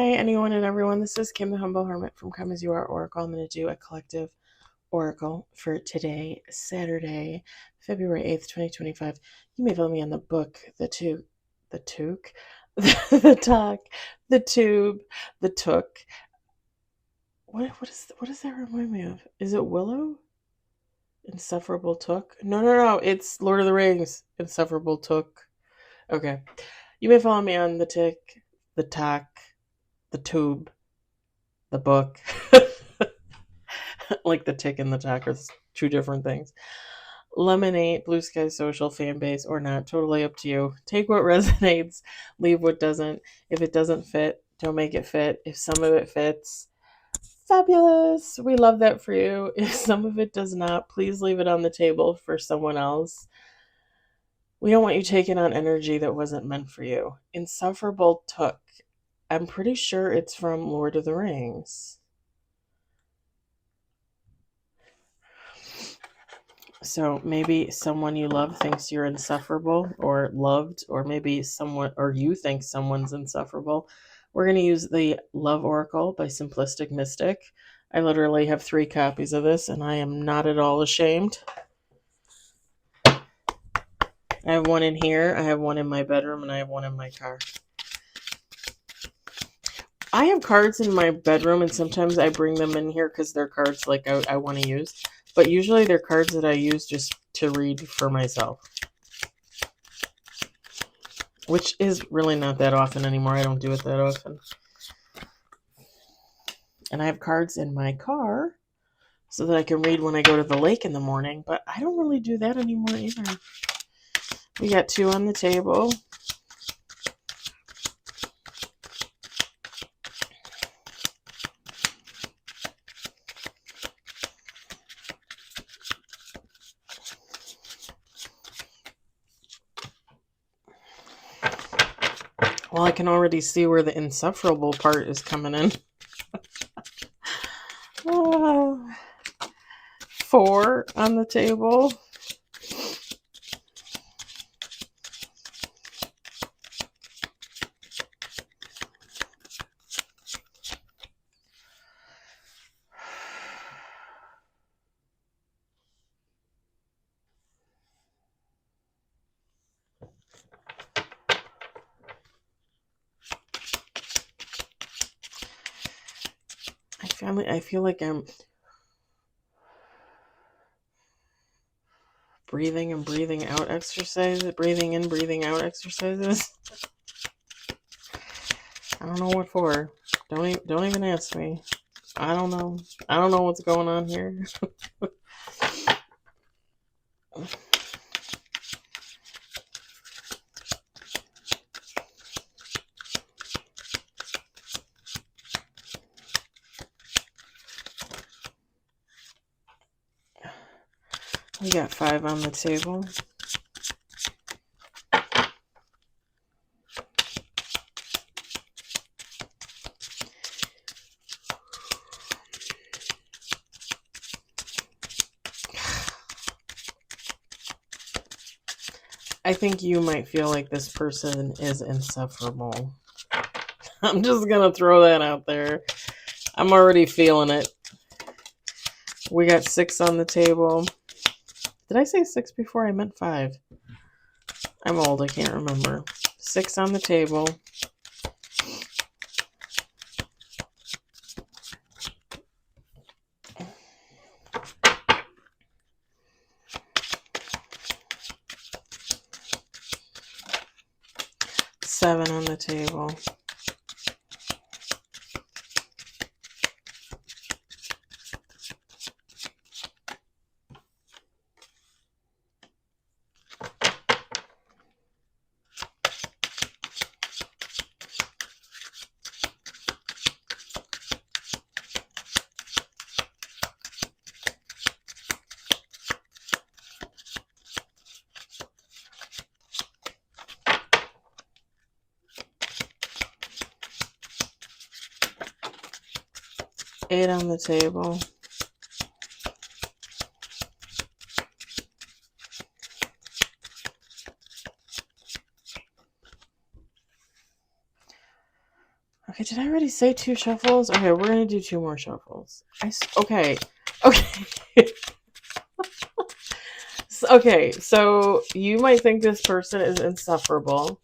Hi, anyone and everyone. This is Kim, the Humble Hermit from Come As You Are Oracle. I'm going to do a collective oracle for today, Saturday, February 8th, 2025. You may follow me on the book, the toque, the talk, the tube, the took. What does that remind me of? Is it Willow? Insufferable Took? No. It's Lord of the Rings. Insufferable Took. Okay. You may follow me on the tick, the talk, the tube, the book. Like the tick and the talk are two different things. Lemonade, Blue Sky Social, fan base, or not. Totally up to you. Take what resonates, leave what doesn't. If it doesn't fit, don't make it fit. If some of it fits, fabulous. We love that for you. If some of it does not, please leave it on the table for someone else. We don't want you taking on energy that wasn't meant for you. Insufferable Took. I'm pretty sure it's from Lord of the Rings. So maybe someone you love thinks you're insufferable or loved, or maybe someone, or you think someone's insufferable. We're going to use the Love Oracle by Simplistic Mystic. I literally have 3 copies of this, and I am not at all ashamed. I have one in here, I have one in my bedroom, and I have one in my car. I have cards in my bedroom, and sometimes I bring them in here because they're cards like I want to use. But usually they're cards that I use just to read for myself. Which is really not that often anymore. I don't do it that often. And I have cards in my car so that I can read when I go to the lake in the morning. But I don't really do that anymore either. We got 2 on the table. Well, I can already see where the insufferable part is coming in. 4 on the table. I feel like I'm breathing and breathing out exercises. Breathing in, breathing out exercises. I don't know what for. Don't even ask me. I don't know. I don't know what's going on here. We got 5 on the table. I think you might feel like this person is insufferable. I'm just going to throw that out there. I'm already feeling it. We got 6 on the table. Did I say 6 before? I meant 5. I'm old. I can't remember. 6 on the table. Seven on the table. Eight on the table. Okay, did I already say 2 shuffles? Okay, we're going to do 2 more shuffles. Okay. Okay, so you might think this person is insufferable.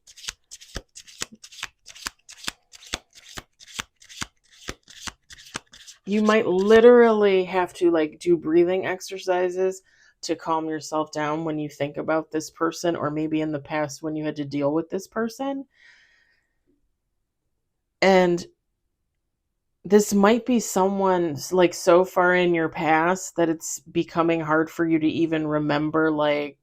You might literally have to like do breathing exercises to calm yourself down when you think about this person, or maybe in the past when you had to deal with this person. And this might be someone like so far in your past that it's becoming hard for you to even remember like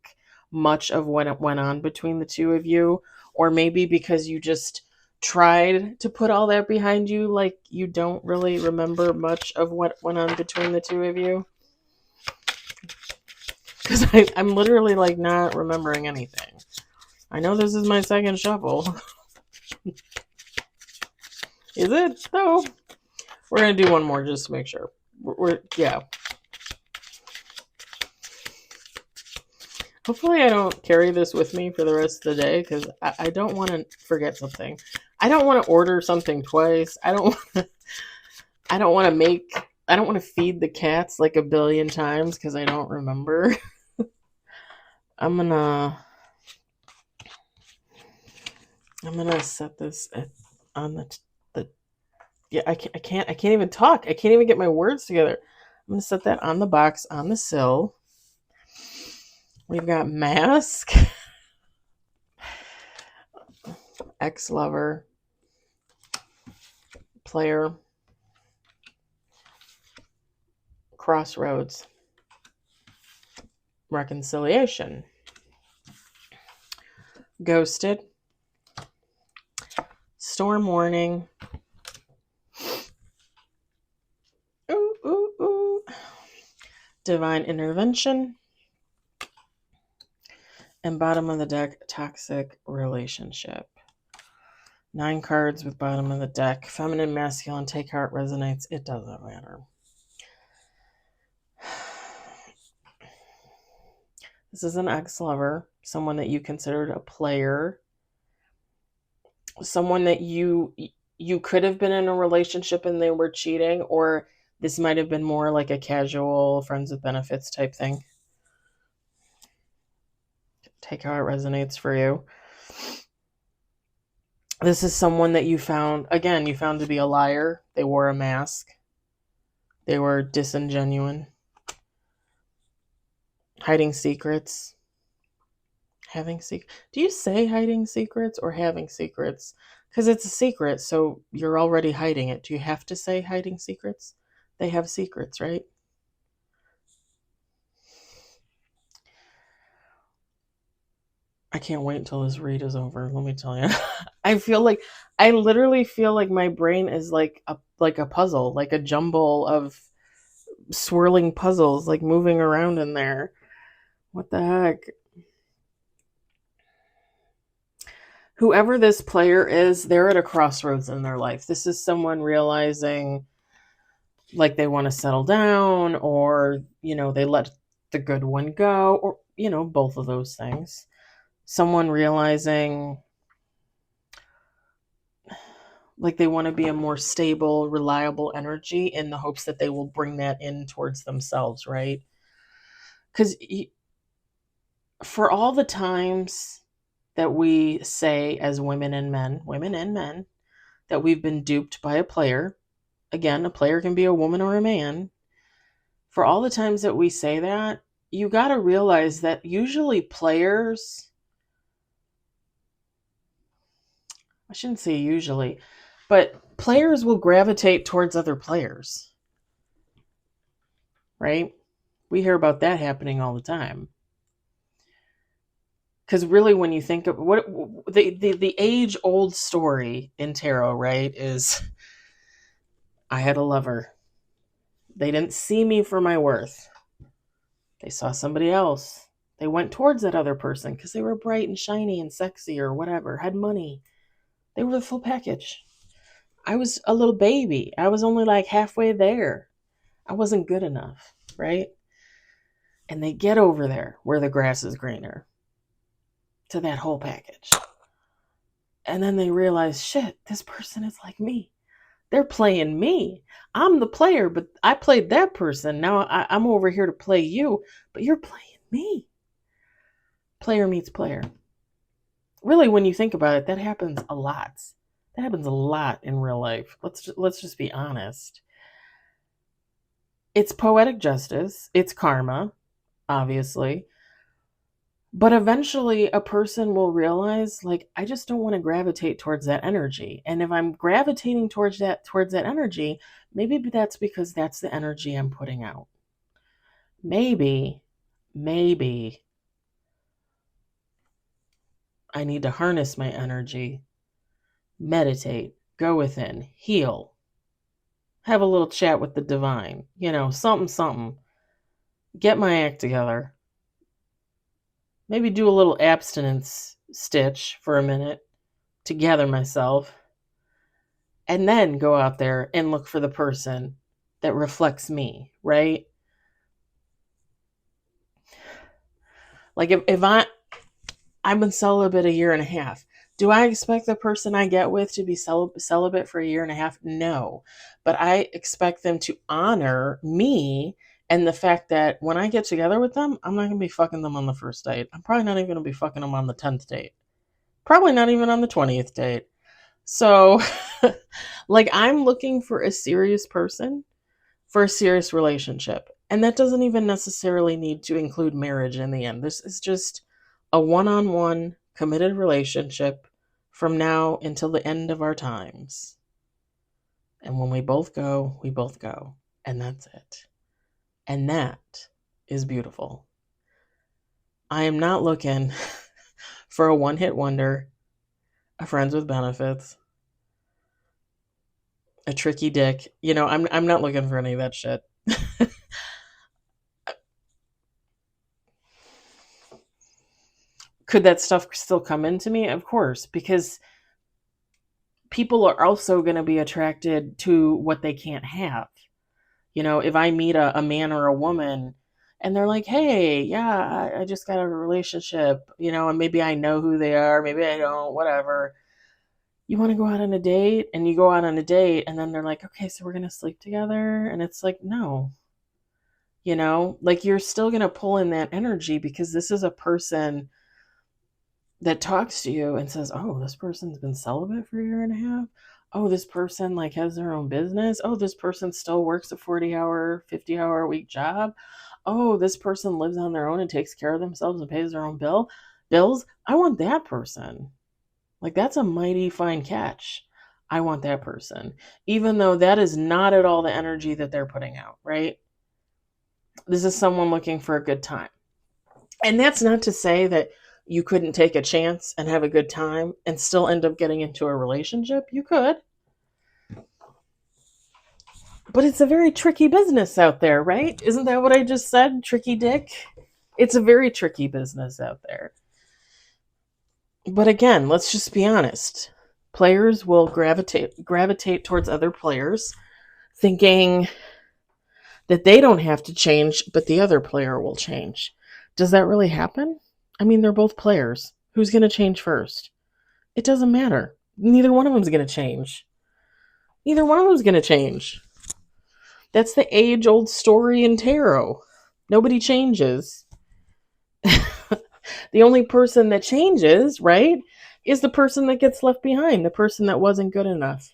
much of when it went on between the two of you, or maybe because you just tried to put all that behind you, like you don't really remember much of what went on between the two of you. Because I'm literally like not remembering anything. I know this is my second shuffle. Is it though? We're gonna do one more just to make sure. Yeah. Hopefully I don't carry this with me for the rest of the day, because I don't want to forget something. I don't want to order something twice. I don't want to feed the cats like a billion times because I don't remember. I'm gonna set this on the yeah, I can't even talk. I can't even get my words together. I'm gonna set that on the box on the sill. We've got mask, ex-lover, player, crossroads, reconciliation, ghosted, storm warning, divine intervention, and bottom of the deck, toxic relationship. 9 cards with bottom of the deck. Feminine, masculine, take heart, resonates. It doesn't matter. This is an ex-lover, someone that you considered a player, someone that you could have been in a relationship and they were cheating, or this might have been more like a casual friends with benefits type thing. Take how it resonates for you. This is someone that you found to be a liar. They wore a mask. They were disingenuine. Hiding secrets. Do you say hiding secrets or having secrets? Because it's a secret, so you're already hiding it. Do you have to say hiding secrets? They have secrets, right? I can't wait until this read is over. Let me tell you. I literally feel like my brain is like a puzzle, like a jumble of swirling puzzles, like moving around in there. What the heck? Whoever this player is, they're at a crossroads in their life. This is someone realizing like they want to settle down, or, they let the good one go, or, both of those things. Someone realizing like they want to be a more stable, reliable energy in the hopes that they will bring that in towards themselves, right? Because for all the times that we say as women and men, that we've been duped by a player, again, a player can be a woman or a man. For all the times that we say that, you got to realize that usually players, I shouldn't say usually, but players will gravitate towards other players, right? We hear about that happening all the time. Because really, when you think of what the age-old story in tarot, right, is I had a lover. They didn't see me for my worth. They saw somebody else. They went towards that other person because they were bright and shiny and sexy or whatever, had money. They were the full package. I was a little baby. I was only like halfway there. I wasn't good enough, right? And they get over there where the grass is greener to that whole package. And then they realize, shit, this person is like me. They're playing me. I'm the player, but I played that person. Now I'm over here to play you, but you're playing me. Player meets player. Really, when you think about it, that happens a lot. That happens a lot in real life. Let's just be honest. It's poetic justice. It's karma, obviously. But eventually a person will realize, like, I just don't want to gravitate towards that energy. And if I'm gravitating towards that energy, maybe that's because that's the energy I'm putting out. Maybe I need to harness my energy, meditate, go within, heal, have a little chat with the divine, something. Get my act together. Maybe do a little abstinence stitch for a minute to gather myself, and then go out there and look for the person that reflects me, right? Like if I've been celibate a year and a half. Do I expect the person I get with to be celibate for a year and a half? No. But I expect them to honor me and the fact that when I get together with them, I'm not going to be fucking them on the first date. I'm probably not even going to be fucking them on the 10th date. Probably not even on the 20th date. So, like, I'm looking for a serious person for a serious relationship. And that doesn't even necessarily need to include marriage in the end. This is just a one-on-one committed relationship from now until the end of our times. And when we both go, we both go. And that's it. And that is beautiful. I am not looking for a one-hit wonder, a friends with benefits, a tricky dick. I'm not looking for any of that shit. Could that stuff still come into me? Of course, because people are also going to be attracted to what they can't have. If I meet a man or a woman and they're like, hey, yeah, I just got a relationship, and maybe I know who they are, maybe I don't, whatever. You want to go out on a date? And you go out on a date and then they're like, okay, so we're going to sleep together. And it's like, no, like you're still going to pull in that energy because this is a person that talks to you and says, oh, this person's been celibate for a year and a half. Oh, this person like has their own business. Oh, this person still works a 40-hour, 50-hour a week job. Oh, this person lives on their own and takes care of themselves and pays their own bills. I want that person. Like, that's a mighty fine catch. I want that person. Even though that is not at all the energy that they're putting out, right? This is someone looking for a good time. And that's not to say that you couldn't take a chance and have a good time and still end up getting into a relationship. You could. But it's a very tricky business out there, right? Isn't that what I just said? Tricky dick? It's a very tricky business out there. But again, let's just be honest. Players will gravitate towards other players thinking that they don't have to change, but the other player will change. Does that really happen? I mean, they're both players. Who's going to change first? It doesn't matter. Neither one of them's going to change. Neither one of them's going to change. That's the age-old story in tarot. Nobody changes. The only person that changes, right, is the person that gets left behind, the person that wasn't good enough.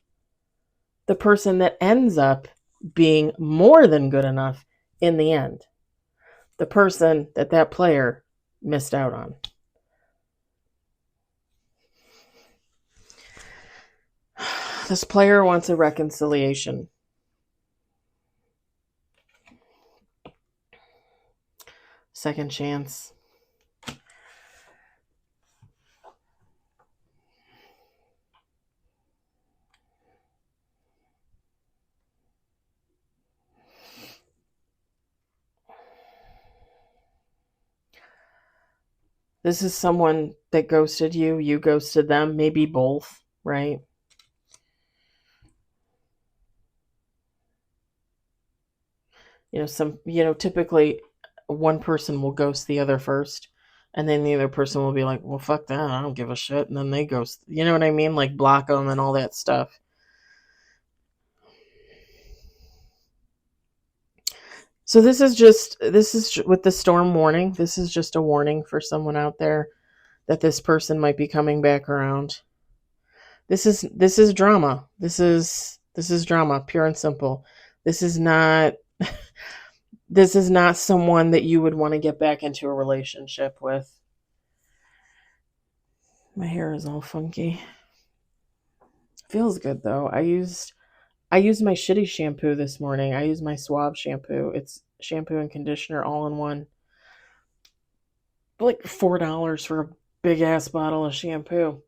The person that ends up being more than good enough in the end. The person that player missed out on. This player wants a reconciliation. Second chance. This is someone that ghosted you. You ghosted them. Maybe both, right? Typically one person will ghost the other first, And then the other person will be like, well, fuck that. I don't give a shit. And then they go, you know what I mean? Like block them and all that stuff. So this is with the storm warning. This is just a warning for someone out there that this person might be coming back around. This is drama. This is drama, pure and simple. This is not someone that you would want to get back into a relationship with. My hair is all funky. Feels good though. I used my shitty shampoo this morning. I used my Suave shampoo. It's shampoo and conditioner all in one. Like $4 for a big ass bottle of shampoo.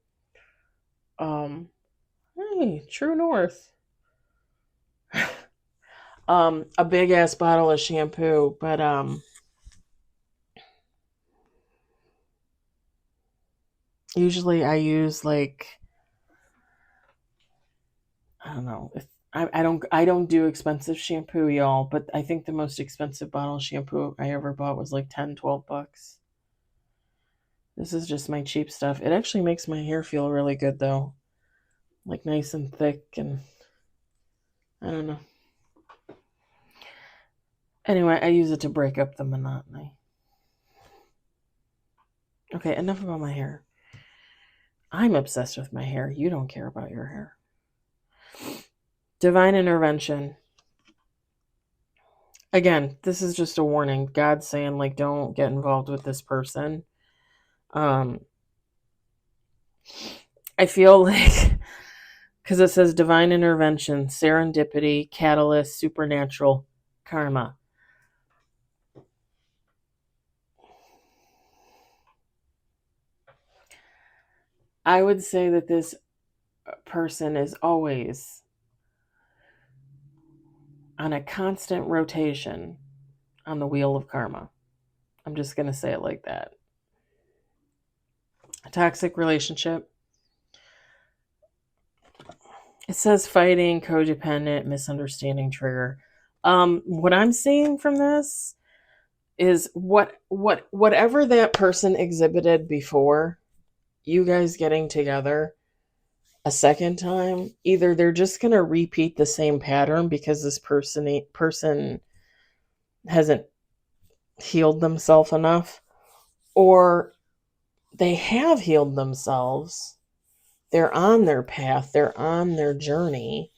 Hey, True North. A big ass bottle of shampoo, but usually I use like, I don't know. I don't do expensive shampoo, y'all, but I think the most expensive bottle of shampoo I ever bought was like $10-12. This is just my cheap stuff. It actually makes my hair feel really good though. Like nice and thick, and I don't know. Anyway, I use it to break up the monotony. Okay, enough about my hair. I'm obsessed with my hair. You don't care about your hair. Divine intervention. Again, this is just a warning. God's saying, like, don't get involved with this person. I feel like, because it says divine intervention, serendipity, catalyst, supernatural, karma. I would say that this person is always on a constant rotation on the wheel of karma. I'm just going to say it like that. A toxic relationship. It says fighting, codependent, misunderstanding, trigger. What I'm seeing from this is whatever that person exhibited before you guys getting together a second time, either they're just going to repeat the same pattern because this person hasn't healed themselves enough, or they have healed themselves. They're on their path, they're on their journey.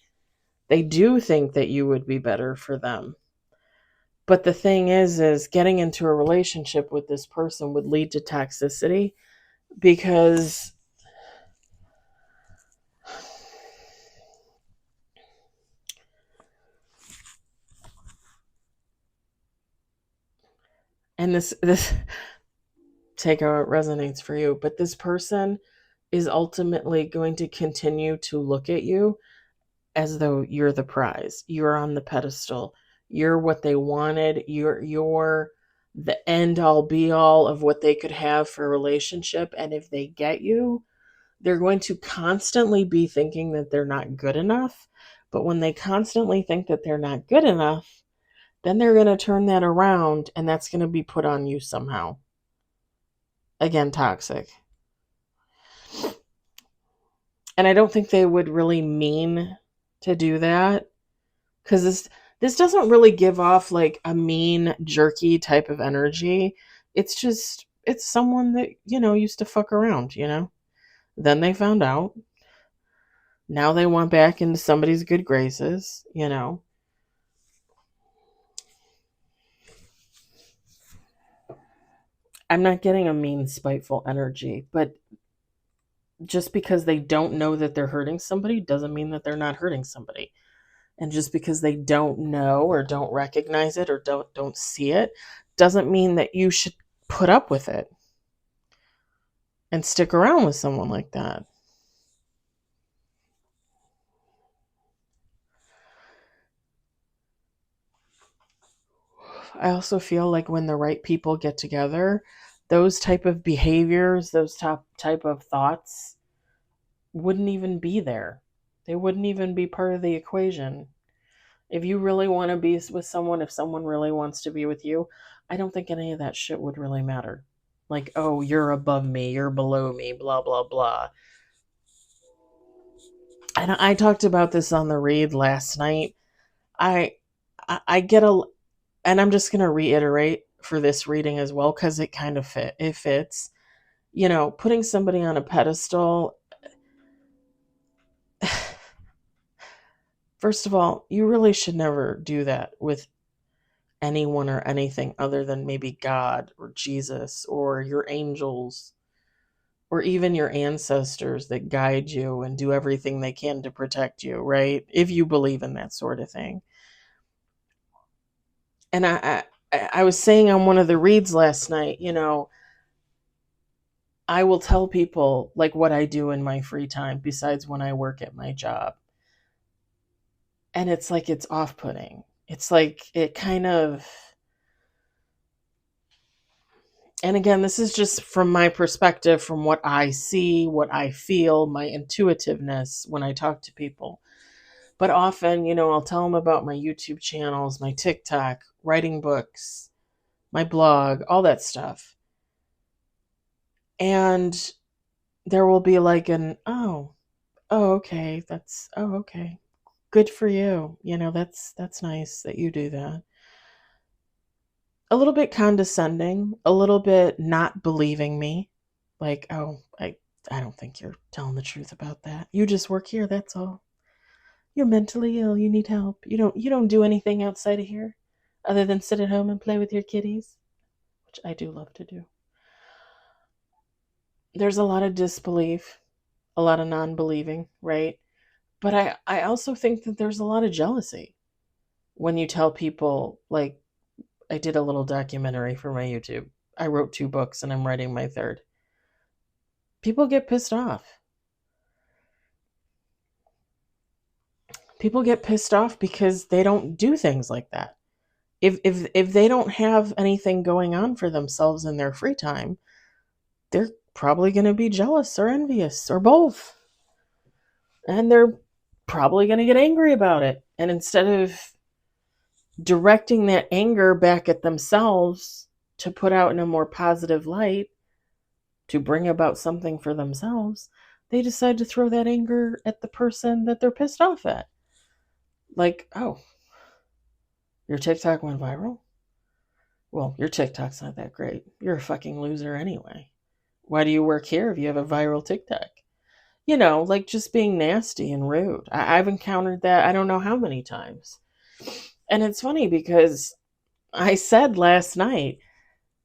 They do think that you would be better for them. But the thing is getting into a relationship with this person would lead to toxicity, because and this take how it resonates for you, but this person is ultimately going to continue to look at you as though you're the prize. You're on the pedestal. You're what they wanted. You're the end all be all of what they could have for a relationship. And if they get you, they're going to constantly be thinking that they're not good enough. But when they constantly think that they're not good enough, then they're going to turn that around, and that's going to be put on you somehow. Again, toxic. And I don't think they would really mean to do that, because this doesn't really give off like a mean, jerky type of energy. It's someone that, used to fuck around, Then they found out. Now they want back into somebody's good graces, I'm not getting a mean, spiteful energy, but just because they don't know that they're hurting somebody doesn't mean that they're not hurting somebody. And just because they don't know or don't recognize it or don't see it doesn't mean that you should put up with it and stick around with someone like that. I also feel like when the right people get together, those type of behaviors, those type of thoughts wouldn't even be there. They wouldn't even be part of the equation. If you really want to be with someone, if someone really wants to be with you, I don't think any of that shit would really matter. Like, oh, you're above me, you're below me, blah, blah, blah. And I talked about this on the read last night. I get a, and I'm just going to reiterate for this reading as well, because it kind of fits. Putting somebody on a pedestal, first of all, you really should never do that with anyone or anything other than maybe God or Jesus or your angels or even your ancestors that guide you and do everything they can to protect you, right? If you believe in that sort of thing. And I was saying on one of the reads last night, I will tell people like what I do in my free time besides when I work at my job. And it's like it's off-putting. It's like it kind of, and again, this is just from my perspective, from what I see, what I feel, my intuitiveness when I talk to people. But often, I'll tell them about my YouTube channels, my TikTok, writing books, my blog, all that stuff. And there will be like okay, okay. Good for you. That's nice that you do that. A little bit condescending, a little bit not believing me. Like, oh, I don't think you're telling the truth about that. You just work here, that's all. You're mentally ill, you need help. You don't do anything outside of here other than sit at home and play with your kitties, which I do love to do. There's a lot of disbelief, a lot of non-believing, right? But I also think that there's a lot of jealousy when you tell people, like, I did a little documentary for my YouTube. I wrote 2 books and I'm writing my 3rd. People get pissed off. People get pissed off because they don't do things like that. If they don't have anything going on for themselves in their free time, they're probably going to be jealous or envious or both. And they're probably going to get angry about it. And instead of directing that anger back at themselves to put out in a more positive light, to bring about something for themselves, they decide to throw that anger at the person that they're pissed off at. Like, oh, your TikTok went viral? Well, your TikTok's not that great. You're a fucking loser anyway. Why do you work here if you have a viral TikTok? Like just being nasty and rude. I've encountered that I don't know how many times. And it's funny because I said last night,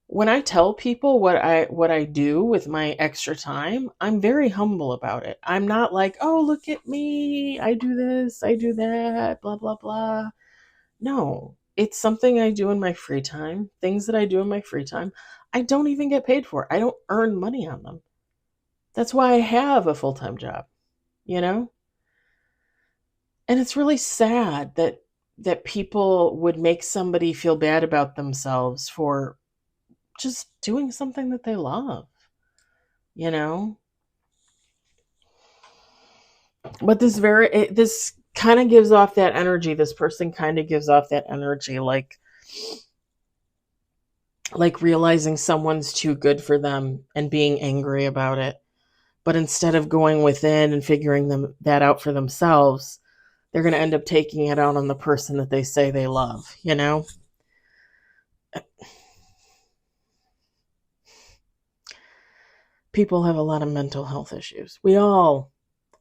when I tell people what I do with my extra time, I'm very humble about it. I'm not like, oh, look at me, I do this, I do that, blah, blah, blah. No, it's something I do in my free time, things that I do in my free time. I don't even get paid for. I don't earn money on them. That's why I have a full-time job, you know? And it's really sad that people would make somebody feel bad about themselves for just doing something that they love, you know? But this kind of gives off that energy. This person kind of gives off that energy, like realizing someone's too good for them and being angry about it. But instead of going within and figuring that out for themselves, they're going to end up taking it out on the person that they say they love, People have a lot of mental health issues. We all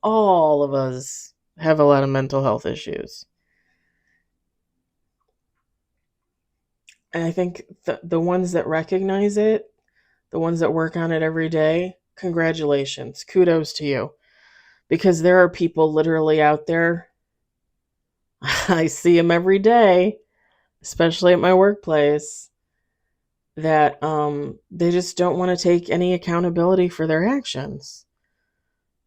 of us have a lot of mental health issues. And I think the ones that recognize it, the ones that work on it every day, congratulations, kudos to you. Because there are people literally out there, I see them every day, especially at my workplace, that they just don't want to take any accountability for their actions.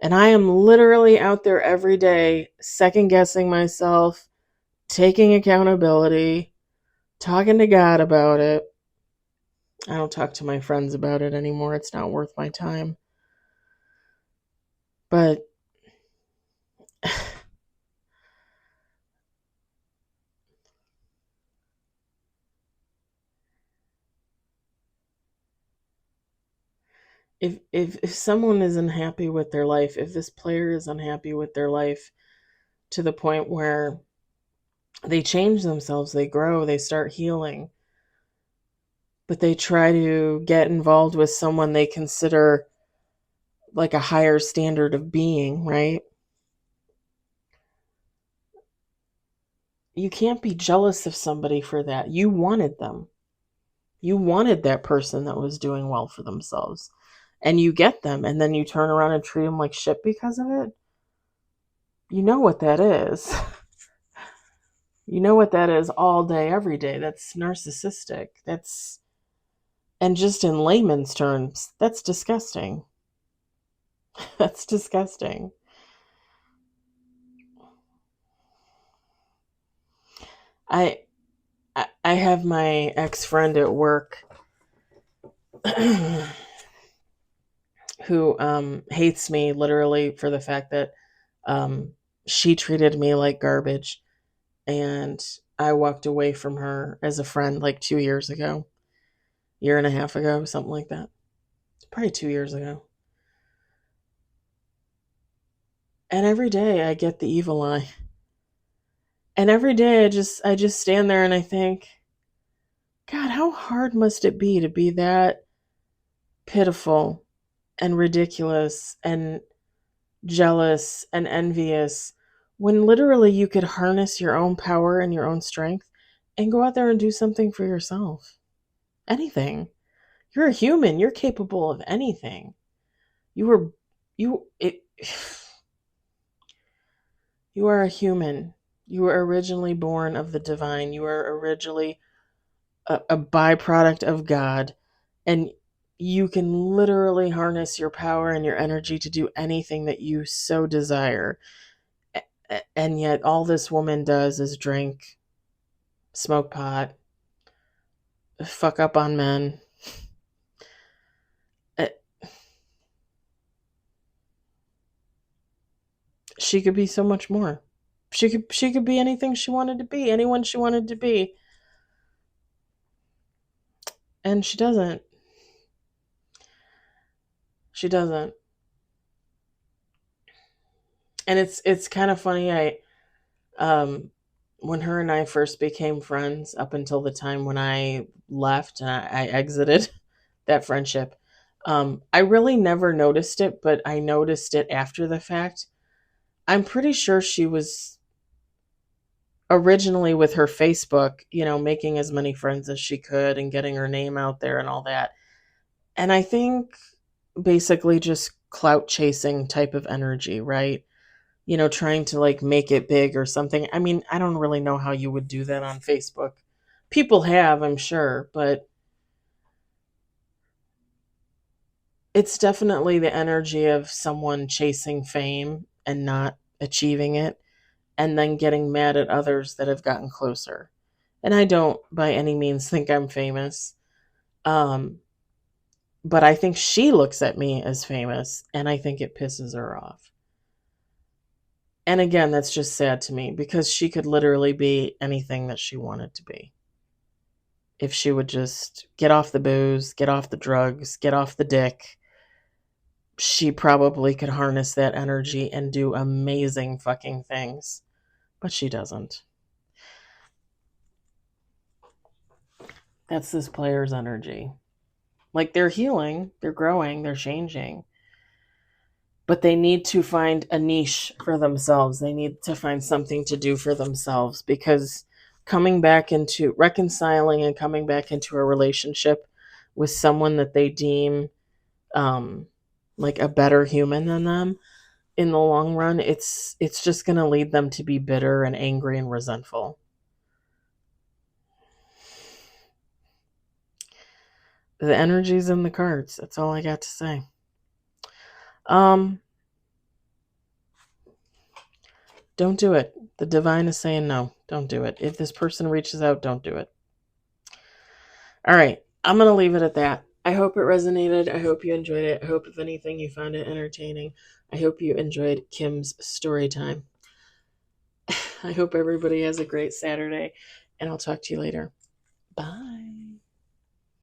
And I am literally out there every day second guessing myself, taking accountability, talking to God about it. I don't talk to my friends about it anymore. It's not worth my time. But If someone is unhappy with their life, if this player is unhappy with their life to the point where they change themselves, they grow, they start healing, but they try to get involved with someone they consider like a higher standard of being, right? You can't be jealous of somebody for that. You wanted them. You wanted that person that was doing well for themselves. And you get them, and then you turn around and treat them like shit because of it. You know what that is. You know what that is all day, every day. That's narcissistic. And just in layman's terms, that's disgusting. That's disgusting. I I have my ex-friend at work who hates me literally for the fact that she treated me like garbage, and I walked away from her as a friend like 2 years ago, year and a half ago, something like that. Probably 2 years ago. And every day I get the evil eye. And every day I just stand there and I think, God, how hard must it be to be that pitiful and ridiculous and jealous and envious when literally you could harness your own power and your own strength and go out there and do something for yourself. Anything. You're a human. You're capable of anything. You were you it you are a human. You were originally born of the divine. You were originally a byproduct of God, and you can literally harness your power and your energy to do anything that you so desire. And yet all this woman does is drink, smoke pot, fuck up on men. She could be so much more. She could be anything she wanted to be, anyone she wanted to be. And she doesn't. She doesn't. And it's kind of funny. When her and I first became friends, up until the time when I left and I exited that friendship, I really never noticed it, but I noticed it after the fact. I'm pretty sure she was originally with her Facebook, making as many friends as she could and getting her name out there and all that. And I think basically just clout chasing type of energy, right? Trying to like make it big or something. I mean, I don't really know how you would do that on Facebook. People have, I'm sure, but it's definitely the energy of someone chasing fame and not achieving it, and then getting mad at others that have gotten closer. And I don't by any means think I'm famous. Um, but I think she looks at me as famous, and I think it pisses her off. And again, that's just sad to me because she could literally be anything that she wanted to be. If she would just get off the booze, get off the drugs, get off the dick, she probably could harness that energy and do amazing fucking things. But she doesn't. That's this player's energy. Like, they're healing, they're growing, they're changing. But they need to find a niche for themselves. They need to find something to do for themselves, because coming back into reconciling and coming back into a relationship with someone that they deem like a better human than them, in the long run, it's just going to lead them to be bitter and angry and resentful. The energy's in the cards. That's all I got to say. Don't do it. The divine is saying no. Don't do it. If this person reaches out, don't do it. All right. I'm going to leave it at that. I hope it resonated. I hope you enjoyed it. I hope, if anything, you found it entertaining. I hope you enjoyed Kim's story time. I hope everybody has a great Saturday, and I'll talk to you later. Bye.